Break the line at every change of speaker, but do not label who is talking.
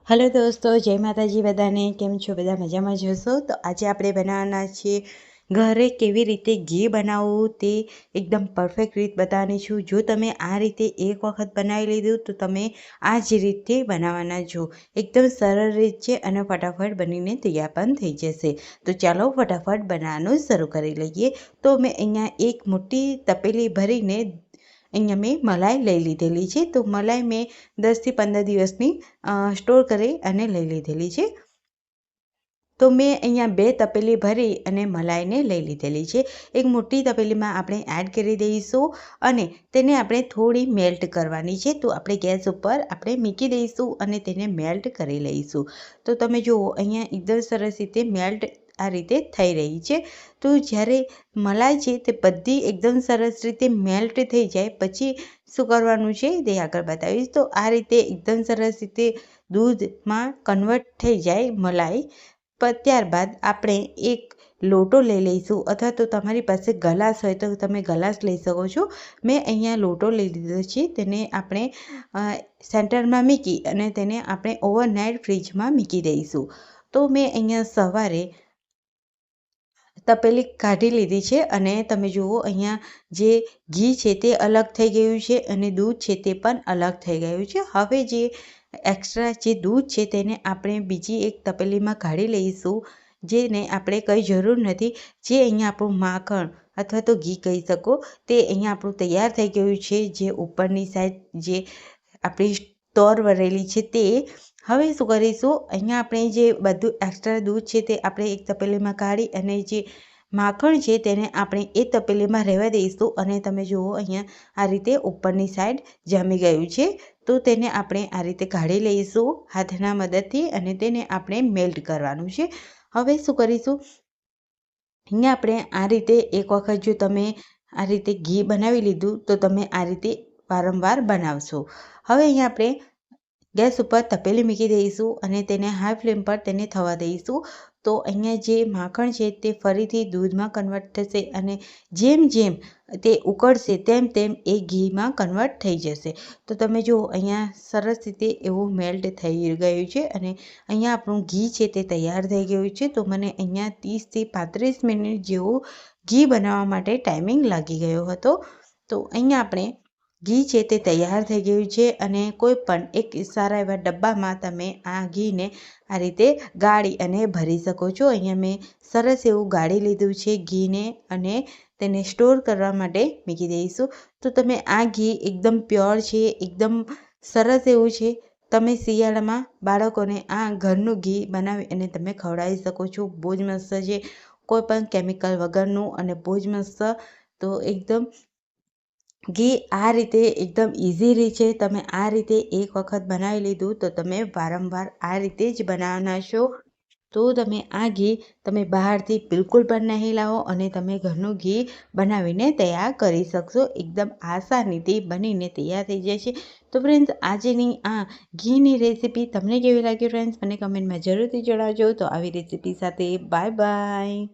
Hello दोस्तों, जय माताजी बधाने। केम छो बधा मजामां જ હશો? તો આજે આપણે બનાવવાના છીએ ઘરે કેવી રીતે ઘી બનાવવું તે એકદમ પરફેક્ટ રીત બતાવવાની છું। જો તમે આ રીતે એક વખત બનાવી લીધું તો તમે આ જ રીતે બનાવવાના છો। એકદમ સરળ રીત છે અને ફટાફટ બનીને તૈયાર પણ થઈ જશે। તો ચાલો ફટાફટ બનાવવાનું શરૂ કરી લઈએ। તો મેં અહીંયા એક મોટી તપેલી ભરીને અહીંયા મેં મલાઈ લઈ લીધેલી છે। તો મલાઈ મેં 10 થી 15 દિવસની સ્ટોર કરી અને લઈ લીધેલી છે। તો મેં અહીંયા 2 તપેલી ભરી અને મલાઈને લઈ લીધેલી છે। એક મોટી તપેલીમાં આપણે એડ કરી દઈશું અને તેને આપણે થોડી મેલ્ટ કરવાની છે। તો આપણે ગેસ ઉપર આપણે મૂકી દઈશું અને તેને મેલ્ટ કરી લઈશું। તો તમે જુઓ અહીંયા એકદમ સરસ રીતે મેલ્ટ આ રીતે થઈ રહી છે। તો જ્યારે મલાઈ છે તે બધી એકદમ સરસ રીતે મેલ્ટ થઈ જાય પછી શું કરવાનું છે તે આગળ બતાવીશ। તો આ રીતે એકદમ સરસ રીતે દૂધમાં કન્વર્ટ થઈ જાય મલાઈ, પણ ત્યારબાદ આપણે એક લોટો લઈ લઈશું અથવા તો તમારી પાસે ગ્લાસ હોય તો તમે ગ્લાસ લઈ શકો છો। મેં અહીંયા લોટો લઈ લીધો છે। તેને આપણે સેન્ટરમાં મૂકી અને તેને આપણે ઓવરનાઇટ ફ્રીજમાં મૂકી દઈશું। તો મેં અહીંયા સવારે તપેલી કાઢી લીધી છે અને તમે જુઓ અહીંયા જે ઘી છે તે અલગ થઈ ગયું છે અને દૂધ છે તે પણ અલગ થઈ ગયું છે। હવે જે એક્સ્ટ્રા જે દૂધ છે તેને આપણે બીજી એક તપેલીમાં કાઢી લઈશું, જેને આપણે કંઈ જરૂર નથી। જે અહીંયા આપણું માખણ અથવા તો ઘી કહી શકો તે અહીંયા આપણું તૈયાર થઈ ગયું છે। જે ઉપરની સાઈડ જે આપણી સ્ટોર વરેલી છે તે હવે શું કરીશું, અહીંયા આપણે જે બધું એક્સ્ટ્રા દૂધ છે તે આપણે એક તપેલીમાં કાઢી અને જે માખણ છે તેને આપણે એ તપેલીમાં રહેવા દઈશું અને તમે જુઓ અહીંયા આ રીતે ઉપરની સાઈડ જામી ગયું છે। તો તેને આપણે આ રીતે કાઢી લઈશું હાથના મદદથી અને તેને આપણે મેલ્ટ કરવાનું છે। હવે શું કરીશું, અહીંયા આપણે આ રીતે એક વખત જો તમે આ રીતે ઘી બનાવી લીધું તો તમે આ રીતે વારંવાર બનાવશો। હવે અહીંયા આપણે ગેસ ઉપર તપેલી મૂકી દઈશું અને તેને હાઈ ફ્લેમ પર તેને થવા દઈશું। તો અહીંયા જે માખણ છે તે ફરીથી દૂધમાં કન્વર્ટ થશે અને જેમ જેમ તે ઉકળશે તેમ તેમ એ ઘીમાં કન્વર્ટ થઈ જશે। તો તમે જુઓ અહીંયા સરસ રીતે એવું મેલ્ટ થઈ ગયું છે અને અહીંયા આપણું ઘી છે તે તૈયાર થઈ ગયું છે। તો મને અહીંયા 30 થી 35 મિનિટ જેવું ઘી બનાવવા માટે ટાઈમિંગ લાગી ગયો હતો। તો અહીંયા આપણે ઘી છે તે તૈયાર થઈ ગયું છે અને કોઈ પણ એક સારા એવા ડબ્બામાં તમે આ ઘીને આ રીતે ગાળી અને ભરી શકો છો। અહીંયા મેં સરસ એવું ગાળી લીધું છે ઘીને અને તેને સ્ટોર કરવા માટે મૂકી દઈશું। તો તમે આ ઘી એકદમ પ્યોર છે, એકદમ સરસ એવું છે। તમે શિયાળામાં બાળકોને આ ઘરનું ઘી બનાવી અને તમે ખવડાવી શકો છો। બહુ જ મસ્ત છે, કોઈ પણ કેમિકલ વગરનું અને બહુ જ મસ્ત। તો એકદમ ઘી આ રીતે એકદમ ઇઝી રીત છે। તમે આ રીતે એક વખત બનાવી લીધું તો તમે વારંવાર આ રીતે જ બનાવવાના છો। તો તમે આ ઘી તમે બહારથી બિલકુલ પણ નહીં લાવો અને તમે ઘરનું ઘી બનાવીને તૈયાર કરી શકશો। એકદમ આસાનીથી બનીને તૈયાર થઈ જાય છે। તો ફ્રેન્ડ્સ, આજની આ ઘીની રેસીપી તમને કેવી લાગી ફ્રેન્ડ્સ મને કમેન્ટમાં જરૂરથી જણાવજો। તો આવી રેસીપી સાથે બાય બાય।